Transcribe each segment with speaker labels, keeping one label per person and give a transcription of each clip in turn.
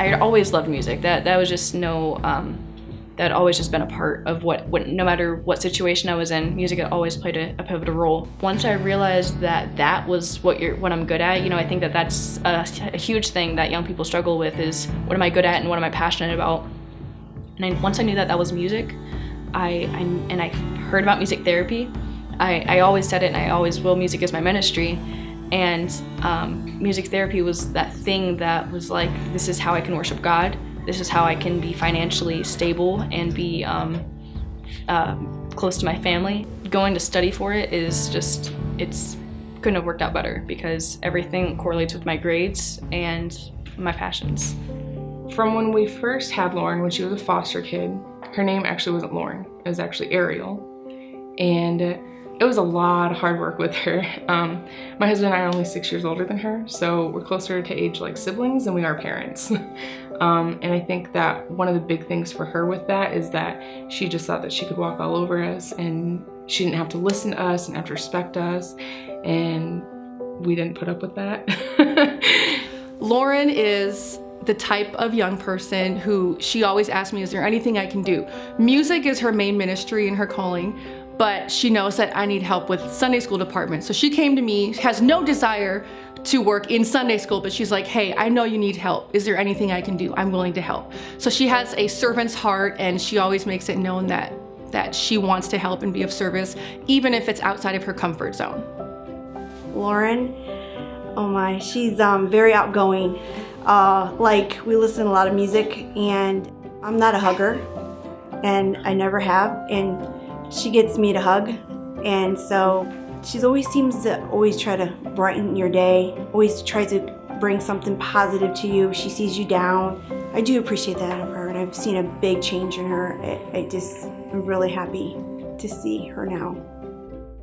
Speaker 1: I always loved music. That was just that had always just been a part of what no matter what situation I was in, music had always played a pivotal role. Once I realized that was what I'm good at, I think that's a huge thing that young people struggle with is what am I good at and what am I passionate about. And once I knew that was music, I heard about music therapy. I always said it and I always will, music is my ministry. And music therapy was that thing that was like, this is how I can worship God. This is how I can be financially stable and be close to my family. Going to study for it is just, couldn't have worked out better because everything correlates with my grades and my passions.
Speaker 2: From when we first had Lauren, when she was a foster kid, her name actually wasn't Lauren, it was actually Ariel. And it was a lot of hard work with her. My husband and I are only 6 years older than her, so we're closer to age like siblings than we are parents. And I think that one of the big things for her with that is that she just thought that she could walk all over us and she didn't have to listen to us and have to respect us, and we didn't put up with that.
Speaker 3: Lauren is the type of young person who she always asks me, is there anything I can do? Music is her main ministry and her calling, but she knows that I need help with Sunday school department. So she came to me, has no desire to work in Sunday school, but she's like, hey, I know you need help. Is there anything I can do? I'm willing to help. So she has a servant's heart and she always makes it known that she wants to help and be of service, even if it's outside of her comfort zone.
Speaker 4: Lauren, oh my, she's very outgoing. Like, we listen to a lot of music and I'm not a hugger and I never have, and she gets me to hug, and so she always seems to try to brighten your day, always tries to bring something positive to you. She sees you down. I do appreciate that of her, and I've seen a big change in her. I'm really happy to see her now.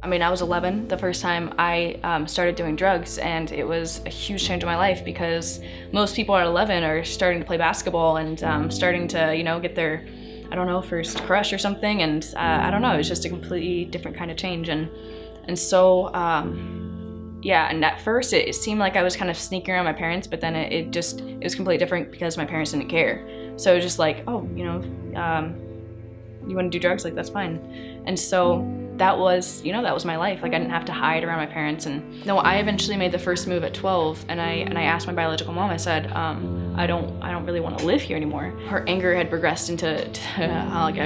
Speaker 1: I mean, I was 11 the first time I started doing drugs, and it was a huge change in my life because most people at 11 are starting to play basketball and starting to, get their, first crush or something, and I don't know, it was just a completely different kind of change, and so, and at first it seemed like I was kind of sneaking around my parents, but then it was completely different because my parents didn't care. So it was just like, you want to do drugs? Like, that's fine. And so that was my life. Like, I didn't have to hide around my parents. And no, I eventually made the first move at 12, and I asked my biological mom, I said, I don't really want to live here anymore. Her anger had progressed into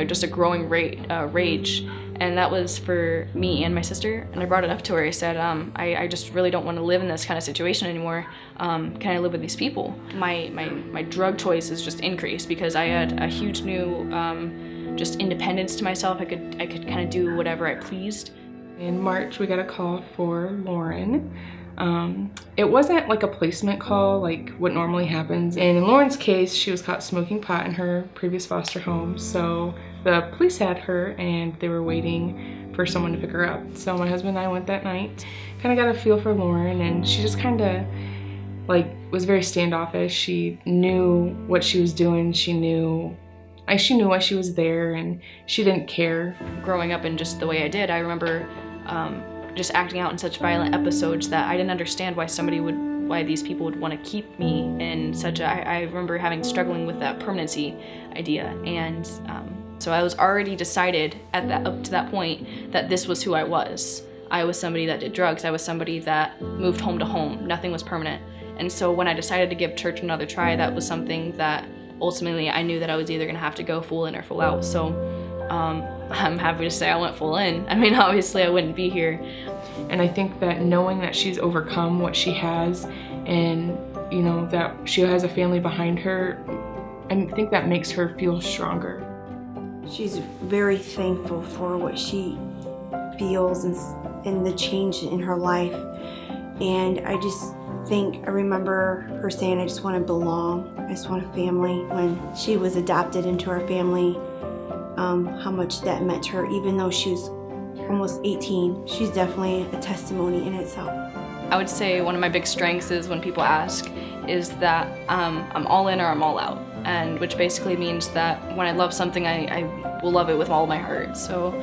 Speaker 1: just a growing rage. And that was for me and my sister. And I brought it up to her. I said, I just really don't want to live in this kind of situation anymore. Can I live with these people? My drug choices just increased because I had a huge new just independence to myself. I could kind of do whatever I pleased.
Speaker 2: In March, we got a call for Lauren. It wasn't like a placement call like what normally happens. And in Lauren's case, she was caught smoking pot in her previous foster home. So the police had her and they were waiting for someone to pick her up. So my husband and I went that night, kind of got a feel for Lauren, and she just kind of was very standoffish. She knew what she was doing. She knew why she was there, and she didn't care.
Speaker 1: Growing up in just the way I did, I remember just acting out in such violent episodes that I didn't understand why these people would want to keep me in such a, I remember struggling with that permanency idea, and so I was already decided up to that point that this was who I was. I was somebody that did drugs. I was somebody that moved home to home. Nothing was permanent. And so when I decided to give church another try, that was something that ultimately I knew that I was either going to have to go full in or full out. So I'm happy to say I went full in. I mean, obviously I wouldn't be here.
Speaker 2: And I think that knowing that she's overcome what she has, and that she has a family behind her, I think that makes her feel stronger.
Speaker 4: She's very thankful for what she feels and the change in her life. And I remember her saying, I just want to belong. I just want a family. When she was adopted into our family, how much that meant to her, even though she was almost 18. She's definitely a testimony in itself.
Speaker 1: I would say one of my big strengths is when people ask is that I'm all in or I'm all out, and which basically means that when I love something, I will love it with all my heart. So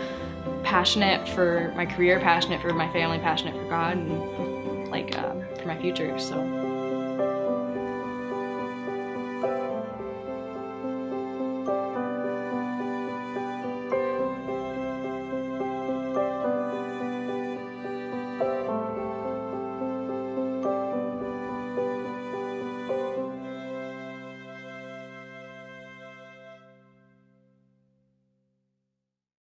Speaker 1: passionate for my career, passionate for my family, passionate for God, and for my future. So.